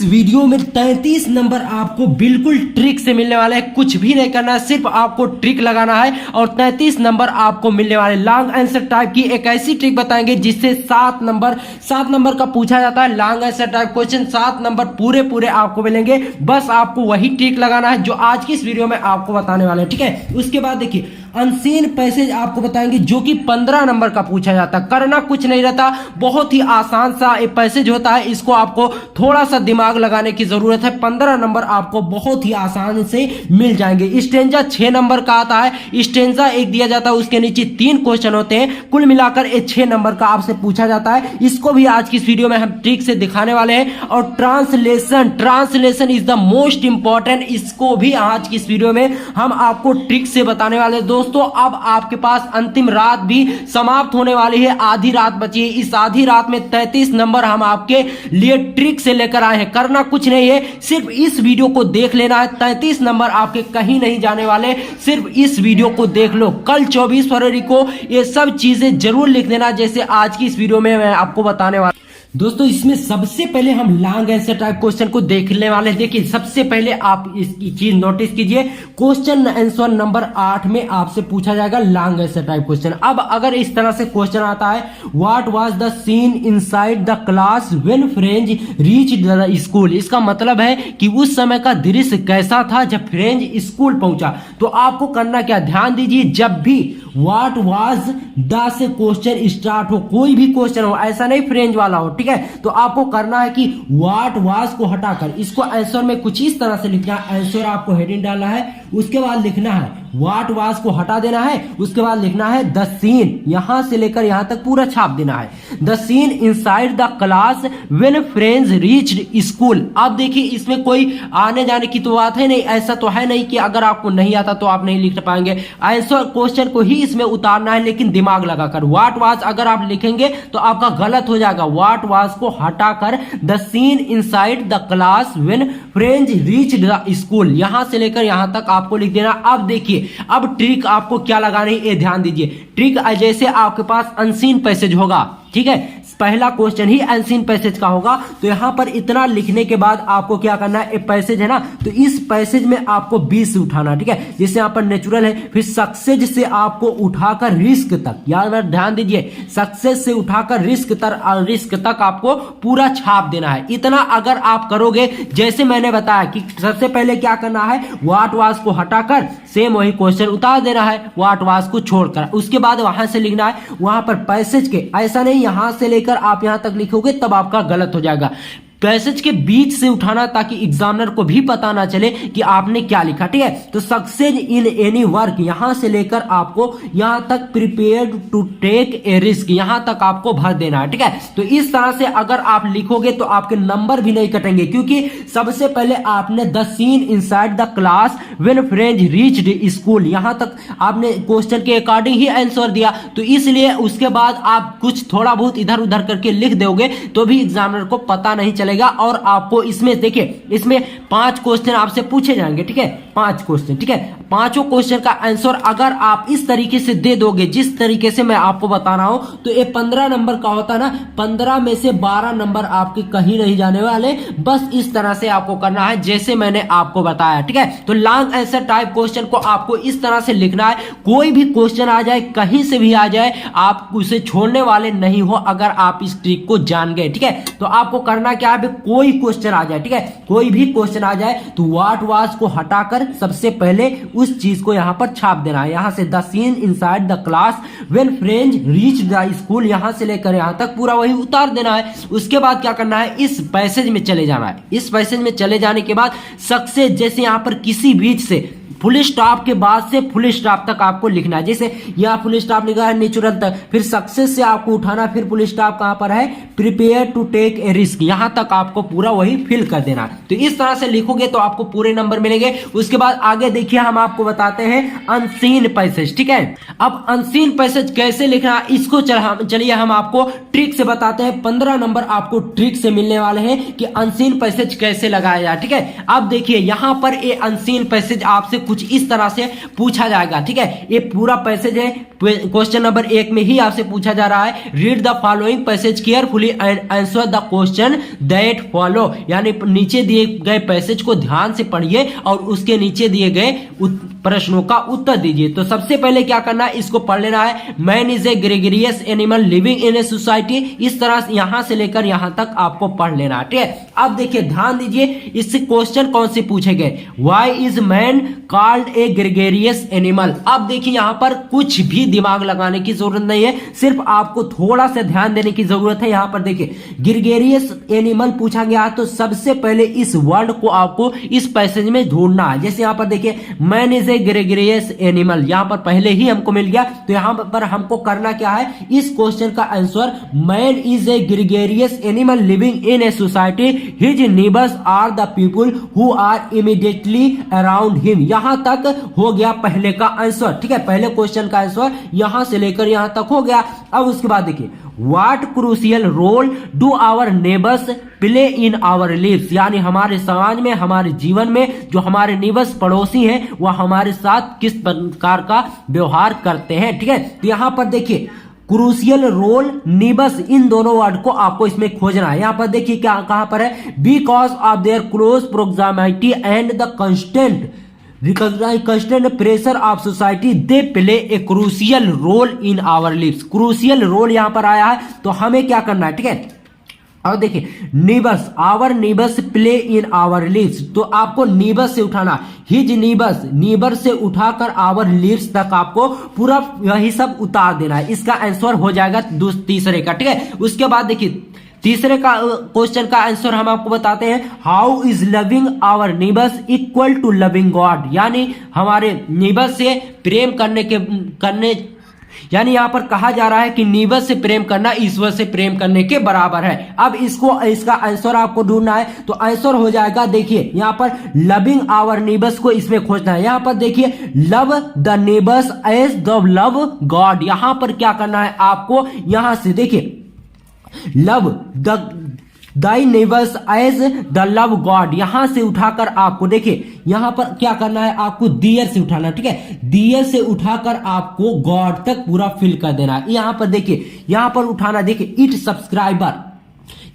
Video में 33 number आपको बिल्कुल ट्रिक से मिलने वाले हैं। कुछ भी नहीं करना है, सिर्फ आपको ट्रिक लगाना है और 33 नंबर आपको मिलने वाले। लॉन्ग आंसर टाइप की एक ऐसी ट्रिक बताएंगे जिससे 7 नंबर का पूछा जाता है। Long answer type question 7 number पूरे आपको मिलेंगे। बस आपको वही ट्रिक लगाना है जो आज की इस वीडियो में आपको बताने वाले हैं, ठीक है। उसके बाद देखिए अनसीन पैसेज आपको बताएंगे जो कि 15 नंबर का पूछा जाता है। करना कुछ नहीं रहता, बहुत ही आसान सा एक पैसेज होता है। इसको आपको थोड़ा सा दिमाग लगाने की जरूरत है। 15 नंबर आपको बहुत ही आसान से मिल जाएंगे। स्टेंजा 6 नंबर का आता है। स्टेंजा एक दिया जाता है, उसके नीचे 3 क्वेश्चन होते हैं। कुल मिलाकर ये 6 नंबर का आपसे पूछा जाता है। इसको भी आज की इस वीडियो में हम ट्रिक से दिखाने वाले हैं। और translation is the most important, इसको भी आज की इस वीडियो में हम आपको ट्रिक से बताने वाले हैं। दोस्तों अब आपके पास अंतिम रात भी समाप्त होने वाली है, आधी रात बची है। इस आधी रात में 33 नंबर हम आपके लिए ट्रिक से लेकर आए हैं। करना कुछ नहीं है, सिर्फ इस वीडियो को देख लेना है। 33 नंबर आपके कहीं नहीं जाने वाले, सिर्फ इस वीडियो को देख लो। कल 24 फरवरी को ये सब चीजें जरूर लिख देना जैसे आज की इस वीडियो में मैं आपको बताने वाला। दोस्तों इसमें सबसे पहले हम लॉन्ग आंसर टाइप क्वेश्चन को देखने वाले हैं। देखिए सबसे पहले आप इसकी चीज नोटिस कीजिए। क्वेश्चन आंसर नंबर 8 में आपसे पूछा जाएगा लॉन्ग आंसर टाइप क्वेश्चन। अब अगर इस तरह से क्वेश्चन आता है, what was the scene inside the class when French reach the school. इसका मतलब है कि उस समय का दृश्य कैसा था जब फ्रेंच स्कूल पहुंचा। तो आपको करना क्या, ध्यान दीजिए। जब भी व्हाट वाज द से क्वेश्चन स्टार्ट हो, कोई भी क्वेश्चन हो, ऐसा नहीं फ्रेंच वाला हो, ठीक है, तो आपको करना है कि व्हाट वाज को हटाकर इसको आंसर में कुछ इस तरह से लिखना है। आंसर आपको हेडिंग डालना है, उसके बाद लिखना है व्हाट वाज को हटा देना है, उसके बाद लिखना है द सीन, यहां से लेकर यहां तक पूरा छाप देना है। The scene inside the class when friends reached school. अब देखिए इसमें कोई आने जाने की तो बात है नहीं, ऐसा तो है नहीं कि अगर आपको नहीं आता तो आप नहीं लिख पाएंगे। आंसर क्वेश्चन को ही इसमें उतारना है, लेकिन दिमाग लगाकर। व्हाट वाज अगर आप लिखेंगे तो आपका गलत हो जाएगा। व्हाट वाज को हटाकर the scene inside the class when friends reached the school, यहां से लेकर यहां तक आपको लिख देना। अब देखिए अब ट्रिक आपको क्या लगानी है, ये ध्यान दीजिए। ट्रिक जैसे आपके पास अनसीन पैसेज होगा, ठीक है, पहला क्वेश्चन ही अनसीन पैसेज का होगा, तो यहां पर इतना लिखने के बाद आपको क्या करना है, एक पैसेज है ना, तो इस पैसेज में आपको 20 से उठाना, ठीक है। जैसे यहां पर नेचुरल है, फिर सक्सेस से आपको उठाकर रिस्क तक, यार ध्यान दीजिए, सक्सेस से उठाकर रिस्क तक आपको पूरा छाप देना है। इतना अगर आप करोगे, जैसे मैंने बताया कि सबसे पहले क्या करना है, व्हाट वाज को हटाकर सेम वही क्वेश्चन उतार देना है, व्हाट वाज को छोड़कर। उसके बाद वहां से लिखना है वहां पर पैसेज के, ऐसा नहीं यहां से लेकर आप यहां तक लिखोगे तब आपका गलत हो जाएगा। पैसेज के बीच से उठाना ताकि एग्जामिनर को भी पता ना चले कि आपने क्या लिखा, ठीक है। तो सक्सेस इन एनी वर्क, यहां से लेकर आपको यहां तक prepared to take a risk, यहां तक आपको भर देना है, ठीक है। तो इस तरह से अगर आप लिखोगे तो आपके नंबर भी नहीं कटेंगे, क्योंकि सबसे पहले आपने the scene inside the class when French reached school, यहां तक आपने क्वेश्चन के अकॉर्डिंग ही आंसर दिया, तो इसलिए उसके बाद आप कुछ थोड़ा बहुत इधर उधर करके लिख दोगे तो भी एग्जामिनर को पता नहीं चलेगा। और आपको इसमें देखिए, इसमें 5 क्वेश्चन आपसे पूछे जाएंगे, ठीक है, 5 क्वेश्चन, ठीक है। पांचों क्वेश्चन का आंसर अगर आप इस तरीके से दे दोगे जिस तरीके से मैं आपको बता रहा हूं, तो ये 15 नंबर का होता ना, 15 में से 12 नंबर आपके कहीं नहीं जाने वाले। बस इस तरह से आपको करना है जैसे मैंने आपको बताया, ठीक है। तो लॉन्ग आंसर टाइप क्वेश्चन को आपको इस तरह से लिखना है। कोई भी क्वेश्चन आ जाए, कहीं से भी आ जाए, आप उसे छोड़ने वाले नहीं हो अगर आप इस ट्रिक को जान गए, ठीक है। तो आपको करना क्या है, कोई क्वेश्चन आ जाए, ठीक है, कोई भी क्वेश्चन आ जाए तो व्हाट वाज को हटाकर सबसे पहले उस चीज को यहां पर छाप देना है। यहां से the scene inside the class when French reach the school, यहां से लेकर यहां तक पूरा वही उतार देना है। उसके बाद क्या करना है, इस पैसेज में चले जाना है। इस पैसेज में चले जाने के बाद सक्सेस, जैसे यहां पर किसी बीच से फुल स्टॉप के बाद से फुल स्टॉप तक आपको लिखना है। जैसे यहां फुल स्टॉप लिखा है नेचुरल तक, फिर सक्सेस से आपको उठाना, फिर फुल स्टॉप कहां पर है, prepare to take a risk, यहां तक आपको पूरा वही फिल कर देना है। तो इस तरह से लिखोगे तो आपको पूरे नंबर मिलेंगे। उसके बाद आगे देखिए हम आपको बताते हैं अनसीन पैसेज, ठीक है। अब अनसीन पैसेज कैसे लिखना है इसको चलिए हम आपको ट्रिक से बताते हैं। 15 नंबर आपको ट्रिक से मिलने वाले हैं कि अनसीन पैसेज कैसे लगाया जाए, ठीक है। अब देखिए यहां पर ये अनसीन पैसेज आपसे आपसे कुछ इस तरह से पूछा जाएगा। ठीक है, ये पूरा पैसेज है, क्वेश्चन नंबर 1 में ही आपसे पूछा जा रहा है, read the following passage carefully and answer the question that follow, यानी नीचे दिए गए पैसेज को ध्यान से पढ़िए और उसके नीचे दिए गए प्रश्नों का उत्तर दीजिए। तो सबसे पहले क्या करना है, इसको पढ़ लेना है, man is a gregarious animal living in a society. इस तरह यहां से लेकर यहां तक आपको पढ़ लेना है। ठीक है, अब देखिए ध्यान दीजिए, इससे क्वेश्चन कौन से पूछे गए, why is man called a gregarious animal. अब देखिए यहां पर कुछ भी दिमाग लगाने की जरूरत नहीं है, सिर्फ आपको थोड़ा सा ध्यान देने की जरूरत है। यहां पर देखिए ग्रेगरियस एनिमल पूछा गया, तो सबसे पहले इस वर्ड को आपको इस पैसेज में ढूंढना है। जैसे यहां पर देखिए man is a gregarious animal, यहां पर पहले ही हमको मिल गया, तो यहां पर हमको करना क्या है, इस क्वेश्चन का answer man is a gregarious animal living in a society, his neighbours are the people who are immediately around him. यहां तक हो गया पहले का आंसर। ठीक है, पहले क्वेश्चन का आंसर यहां से लेकर यहां तक हो गया। अब उसके बाद देखिए what crucial role do our neighbours play in our lives, यानी हमारे समाज में, हमारे जीवन में जो हमारे नेबर्स पड़ोसी हैं वह हमारे साथ किस प्रकार का व्यवहार करते हैं। ठीक है, तो यहां पर देखिए क्रूशियल रोल, नीबस, इन दोनों वर्ड को आपको इसमें खोजना है। यहां पर देखिए क्या कहां पर है, because of their close proximity and the constant pressure of society they play a crucial role in our lives। Crucial role यहां पर आया है, तो हमें क्या करना है। ठीक है, और देखिए neighbours, our neighbours play in our lives, तो आपको नीबस से उठाना, हिज नीबस, नीबर से उठाकर आवर लिव्स तक आपको पूरा यही सब उतार देना है। इसका आंसर हो जाएगा तीसरे का। ठीक है, उसके बाद देखिए तीसरे का क्वेश्चन का आंसर हम आपको बताते हैं, how is loving our neighbours equal to loving God, यानी हमारे नीबर से प्रेम करने यानी यहां पर कहा जा रहा है कि नीबर से प्रेम करना ईश्वर से प्रेम करने के बराबर है। अब इसका आंसर आपको ढूंढना है, तो आंसर हो जाएगा, देखिए यहां पर लविंग आवर नीबर्स को इसमें खोजना है। यहां पर देखिए love the neighbours as the love God, यहां पर क्या करना है आपको, यहां से देखिए love thy neighbours as the love God, यहां से उठाकर आपको देखिए यहां पर क्या करना है, आपको दियर से उठाना। ठीक है, दियर से उठाकर आपको गॉड तक पूरा फिल कर देना है। यहां पर देखिए यहां पर उठाना, देखिए इट सब्सक्राइबर,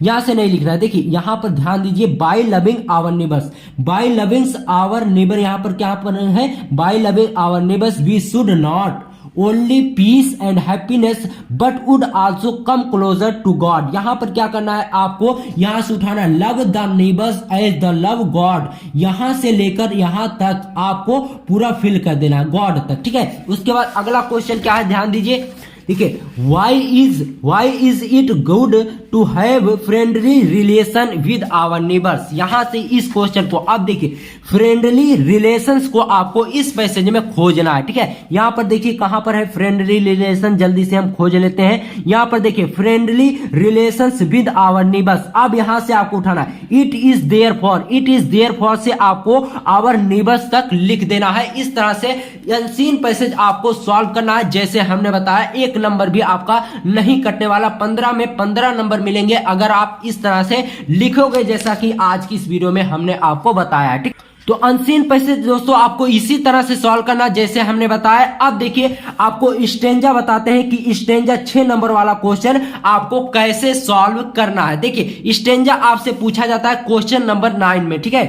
यहां से नहीं लिखना है। देखिए यहां पर ध्यान दीजिए, by loving our neighbours, by loving our neighbour, यहां पर क्या पर है, by loving our neighbours we should not only peace and happiness but would also come closer to God. यहां पर क्या करना है आपको, यहां से उठाना love the neighbours as the love God, यहां से लेकर यहां तक आपको पूरा फिल कर देना गॉड तक। ठीक है, उसके बाद अगला क्वेश्चन क्या है, ध्यान दीजिए, देखिए why is it good to have friendly relation with our neighbours, यहां से इस क्वेश्चन को अब देखिए फ्रेंडली रिलेशंस को आपको इस पैसेज में खोजना है। ठीक है, यहां पर देखिए कहां पर है फ्रेंडली रिलेशन, जल्दी से हम खोज लेते हैं। यहां पर देखिए friendly relations with our neighbours, अब यहां से आपको उठाना इट इज देयर फॉर से आपको आवर नेबर्स तक लिख देना है। इस तरह से अनसीन पैसेज आपको सॉल्व करना है। जैसे हमने बताया एक नंबर भी आपका नहीं कटने वाला, 15 में 15 नंबर मिलेंगे अगर आप इस तरह से लिखोगे, जैसा कि आज की इस वीडियो में हमने आपको बताया है। ठीक, तो अनसीन पैसेज दोस्तों आपको इसी तरह से सॉल्व करना जैसे हमने बताया। अब देखिए आपको स्टेंजा बताते हैं कि स्टेंजा 6 नंबर वाला क्वेश्चन आपको कैसे सॉल्व करना है। देखिए स्टेंजा आपसे पूछा जाता है क्वेश्चन नंबर 9 में। ठीक है,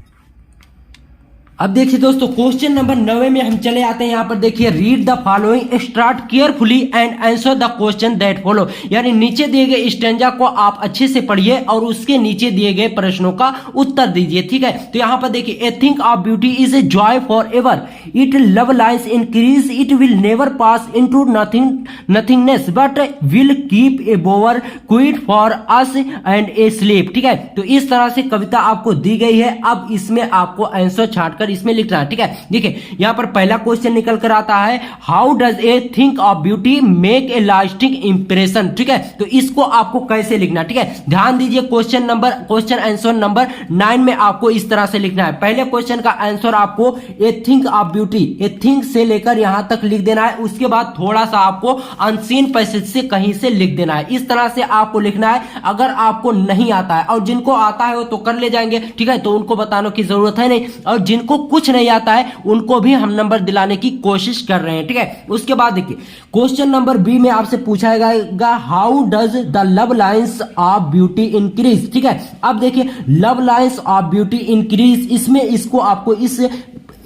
अब देखिए दोस्तों क्वेश्चन नंबर 9 में हम चले आते हैं। यहां पर देखिए read the following start carefully and answer the question that follow, यानी नीचे दिए गए स्टेंजा को आप अच्छे से पढ़िए और उसके नीचे दिए गए प्रश्नों का उत्तर दीजिए। ठीक है, तो यहां पर देखिए a thing of beauty is a joy for ever, it love lines increase, it will never pass into nothingness but will keep A बोवर quit for us and A sleep. ठीक है, तो इस तरह से कविता आपको दी गई है। अब इसमें आपको आंसर छांटकर इसमें लिखना है। ठीक है, देखिए यहां पर पहला क्वेश्चन निकल कर आता है, how does a thing of beauty make a lasting impression. ठीक है, तो इसको आपको कैसे लिखना है। ठीक है, ध्यान दीजिए क्वेश्चन आंसर नंबर 9 में आपको इस तरह से लिखना है। पहले क्वेश्चन का आंसर आपको a thing of beauty, a thing से लेकर यहां तक लिख देना है। उसके बाद थोड़ा सा आपको अनसीन पैसेज से कहीं से लिख देना है। इस तरह से आपको लिखना है। अगर आपको नहीं आता है और जिनको आता है वो तो कर ले जाएंगे, ठीक है, तो उनको बताने की जरूरत है नहीं, और जिनको कुछ नहीं आता है उनको भी हम नंबर दिलाने की कोशिश कर रहे हैं, ठीक है। उसके बाद देखिए क्वेश्चन नंबर बी में आपसे पूछा जाएगा how does the love lines of beauty increase, ठीक है। अब देखिए love lines of beauty increase, इसमें इसको आपको इस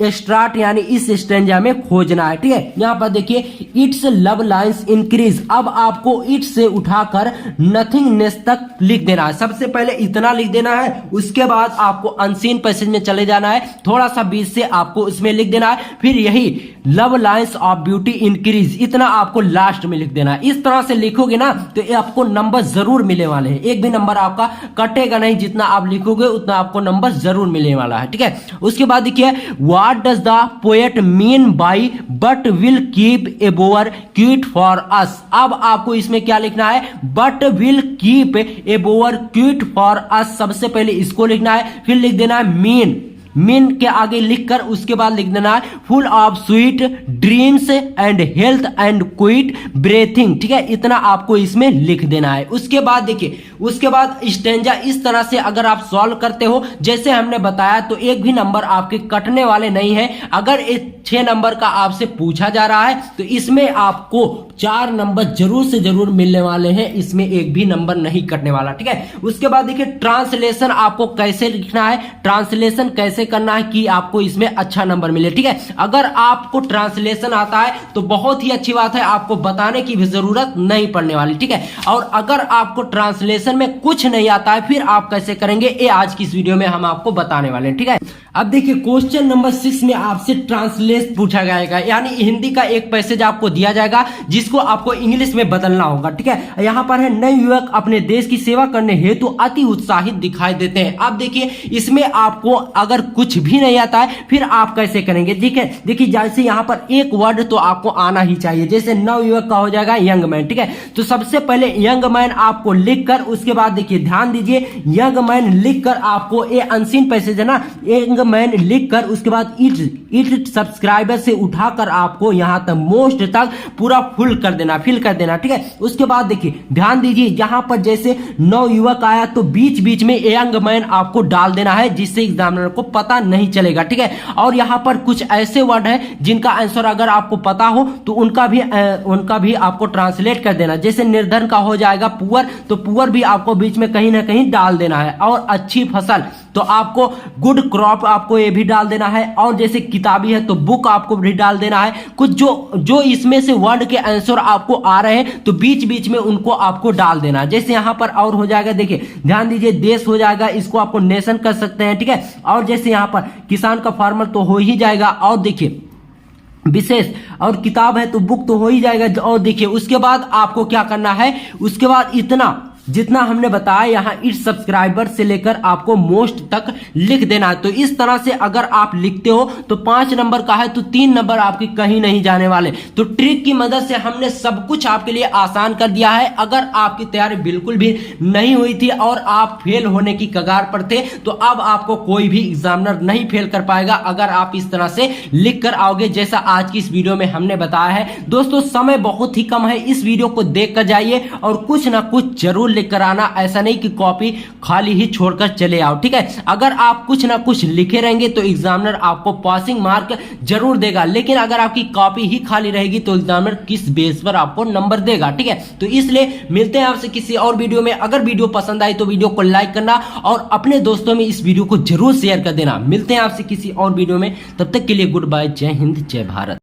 स्टार्ट यानी इस स्टेंजा में खोजना है, ठीक है। यहां पर देखिए इट्स लव लाइन्स इंक्रीज, अब आपको इट्स से उठाकर नथिंगनेस तक लिख देना है। सबसे पहले इतना लिख देना है, उसके बाद आपको अनसीन पैसेज में चले जाना है, थोड़ा सा बीच से आपको उसमें लिख देना है, फिर यही love lines of beauty increase इतना आपको लास्ट में लिख देना है। इस तरह से लिखोगे ना तो ये आपको नंबर जरूर मिलने वाले हैं, एक भी नंबर आपका कटेगा नहीं, जितना आप लिखोगे उतना आपको नंबर जरूर मिलने वाला है, ठीक है। उसके बाद देखिए what does the poet mean by but will keep a bore cute for us, अब आपको इसमें क्या लिखना है, but will keep a bore cute for us, सबसे पहले इसको लिखना है, फिर लिख देना है मीन के आगे लिखकर उसके बाद लिख देना है full of sweet dreams and health and quit breathing, ठीक है। इतना आपको इसमें लिख देना है। उसके बाद देखिए उसके बाद स्टेंजा इस तरह से अगर आप सॉल्व करते हो जैसे हमने बताया तो एक भी नंबर आपके कटने वाले नहीं है। अगर इस 6 नंबर का आपसे पूछा जा रहा है तो इसमें आपको 4 नंबर जरूर से जरूर मिलने वाले हैं, इसमें एक भी नंबर नहीं कटने वाला, ठीक है। उसके बाद देखिए ट्रांसलेशन आपको कैसे लिखना है, ट्रांसलेशन कैसे करना है कि आपको इसमें अच्छा नंबर मिले, ठीक है। अगर आपको ट्रांसलेशन आता है तो बहुत ही अच्छी बात है, आपको बताने की भी जरूरत नहीं पड़ने वाली, ठीक है। और अगर आपको ट्रांसलेशन में कुछ नहीं आता है फिर आप कैसे करेंगे ये आज की इस वीडियो में हम आपको बताने वाले हैं, ठीक है। अब देखिए क्वेश्चन नंबर 6 में आपसे ट्रांसलेट पूछा जाएगा, यानी हिंदी का एक पैसेज आपको दिया जाएगा जिसको आपको इंग्लिश में बदलना होगा, ठीक है। यहां पर है नए युवक अपने देश की सेवा करने हेतु अति उत्साहित दिखाई देते हैं। अब देखिए इसमें आपको अगर कुछ भी नहीं आता है फिर आप कैसे करेंगे, ठीक है। देखिए जैसे यहां पर एक वर्ड तो आपको आना ही चाहिए, जैसे नव युवक का हो जाएगा यंग मैन, ठीक है। तो सबसे पहले यंग मैन आपको लिखकर उसके बाद देखिए ध्यान दीजिए यंग मैन लिखकर आपको ये अनसीन पैसेज है ना, यंग मैन लिखकर उसके बाद इट सब्सक्राइबर से उठाकर आपको यहां तक मोस्ट तक पूरा फुल कर देना, फिल कर देना, ठीक है। उसके बाद देखिए ध्यान दीजिए यहां पर जैसे नव युवक आया तो बीच बीच में यंग मैन आपको डाल देना है जिससे एग्जामिनर को पता नहीं चलेगा, ठीक है। और यहां पर कुछ ऐसे वर्ड है जिनका आंसर अगर आपको पता हो तो उनका भी आपको ट्रांसलेट कर देना, जैसे निर्धन का हो जाएगा पुअर, तो पुअर भी आपको बीच में कहीं ना कहीं डाल देना है। और अच्छी फसल तो आपको गुड क्रॉप आपको ये भी डाल देना है, और जैसे किताबी है तो बुक आपको भी डाल देना है। कुछ जो इसमें से वर्ड के आंसर आपको आ रहे हैं तो बीच बीच में उनको आपको डाल देना है। जैसे यहां पर और हो जाएगा, देखिए ध्यान दीजिए देश हो जाएगा, इसको आपको नेशन कर सकते हैं, ठीक है। और जैसे यहां पर किसान का फार्मर तो हो ही जाएगा, और देखिए विशेष और किताब है तो बुक तो हो ही जाएगा। और देखिए उसके बाद आपको क्या करना है, उसके बाद इतना जितना हमने बताया यहाँ इट सब्सक्राइबर से लेकर आपको मोस्ट तक लिख देना है। तो इस तरह से अगर आप लिखते हो तो 5 नंबर का है तो 3 नंबर आपके कहीं नहीं जाने वाले। तो ट्रिक की मदद से हमने सब कुछ आपके लिए आसान कर दिया है। अगर आपकी तैयारी बिल्कुल भी नहीं हुई थी और आप फेल होने की कगार पर थे तो अब आपको कोई भी एग्जामिनर नहीं फेल कर पाएगा अगर आप इस तरह से लिख कर आओगे जैसा आज की इस वीडियो में हमने बताया है। दोस्तों समय बहुत ही कम है, इस वीडियो को देख कर जाइए और कुछ ना कुछ जरूर लिखकर आना, ऐसा नहीं कि कॉपी खाली ही छोड़कर चले आओ, ठीक है। अगर आप कुछ ना कुछ लिखे रहेंगे तो एग्जामिनर आपको पासिंग मार्क जरूर देगा, लेकिन अगर आपकी कॉपी ही खाली रहेगी तो एग्जामिनर किस बेस पर आपको नंबर देगा, ठीक है। तो इसलिए मिलते हैं आपसे किसी और वीडियो में। अगर वीडियो पसंद आई तो वीडियो को लाइक करना और अपने दोस्तों में इस वीडियो को जरूर शेयर कर देना। मिलते हैं आपसे किसी और वीडियो में, तब तक के लिए गुड बाय, जय हिंद, जय भारत।